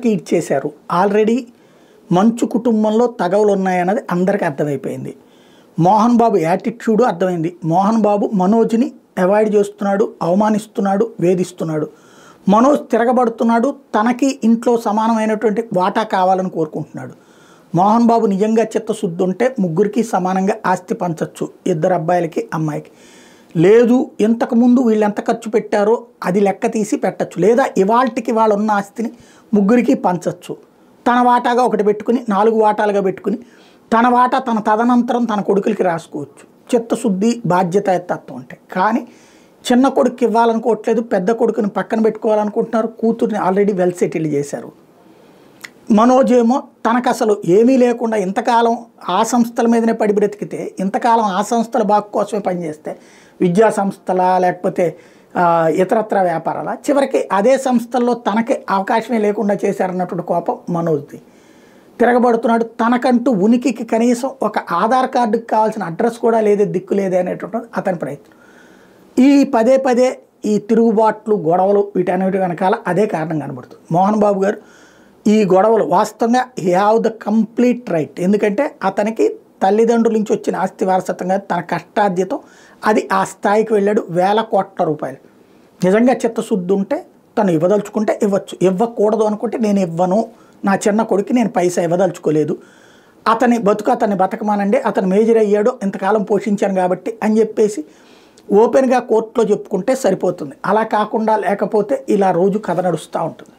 ఇచ్చేశారు. ఆల్రెడీ మంచు కుటుంబంలో తగవులు ఉన్నాయన్నది అందరికీ అర్థమైపోయింది. మోహన్ బాబు యాటిట్యూడ్ అర్థమైంది. మోహన్ బాబు మనోజ్ని అవాయిడ్ చేస్తున్నాడు, అవమానిస్తున్నాడు, వేధిస్తున్నాడు. మనోజ్ తిరగబడుతున్నాడు, తనకి ఇంట్లో సమానమైనటువంటి వాటా కావాలని కోరుకుంటున్నాడు. మోహన్ బాబు నిజంగా చిత్తశుద్ధి ఉంటే ముగ్గురికి సమానంగా ఆస్తి పంచొచ్చు, ఇద్దరు అబ్బాయిలకి అమ్మాయికి. లేదు, ఇంతకుముందు వీళ్ళు ఎంత ఖర్చు పెట్టారో అది లెక్క తీసి పెట్టచ్చు, లేదా ఇవాళకి వాళ్ళు ఉన్న ఆస్తిని ముగ్గురికి పంచచ్చు. తన వాటాగా ఒకటి పెట్టుకుని 4 వాటాలుగా పెట్టుకుని తన వాటా తన తదనంతరం తన కొడుకులకి రాసుకోవచ్చు. చిత్తశుద్ధి బాధ్యతాయుతత్వం అంటే. కానీ చిన్న కొడుకు ఇవ్వాలనుకోవట్లేదు, పెద్ద కొడుకుని పక్కన పెట్టుకోవాలనుకుంటున్నారు. కూతుర్ని ఆల్రెడీ వెల్ సెటిల్ చేశారు. మనోజ్ ఏమో తనకు అసలు ఏమీ లేకుండా ఇంతకాలం ఆ సంస్థల మీదనే పడి బ్రతికితే, ఇంతకాలం ఆ సంస్థల బాగు కోసమే పనిచేస్తే, విద్యా సంస్థల లేకపోతే ఇతరత్ర వ్యాపారాల, చివరికి అదే సంస్థల్లో తనకి అవకాశమే లేకుండా చేశారన్నటువంటి కోపం మనోజ్ది. తిరగబడుతున్నాడు. తనకంటూ ఉనికికి కనీసం ఒక ఆధార్ కార్డుకి కావాల్సిన అడ్రస్ కూడా లేదే, దిక్కు లేదే అనేటువంటి అతని ప్రయత్నం. ఈ పదే ఈ తిరుగుబాట్లు, గొడవలు వీటన్నిటి వెనకాల అదే కారణం కనబడుతుంది. మోహన్ బాబు గారు ఈ గొడవలు వాస్తవంగా హ్యావ్ ద కంప్లీట్ రైట్. ఎందుకంటే అతనికి తల్లిదండ్రుల నుంచి వచ్చిన ఆస్తి వారసత్వంగా తన కష్టార్జితం, అది ఆ స్థాయికి వెళ్ళాడు. 1000 కోట్ల రూపాయలు. నిజంగా చిత్తశుద్ధి ఉంటే తను ఇవ్వదలుచుకుంటే ఇవ్వచ్చు, ఇవ్వకూడదు అనుకుంటే నేను ఇవ్వను, నా చిన్న కొడుకు నేను పైసా ఇవ్వదలుచుకోలేదు, అతని అతన్ని బతకమానండి, అతను మేజర్ అయ్యాడు, ఇంతకాలం పోషించాను కాబట్టి అని చెప్పేసి ఓపెన్గా కోర్టులో చెప్పుకుంటే సరిపోతుంది. అలా కాకుండా లేకపోతే ఇలా రోజు కథ నడుస్తూ ఉంటుంది.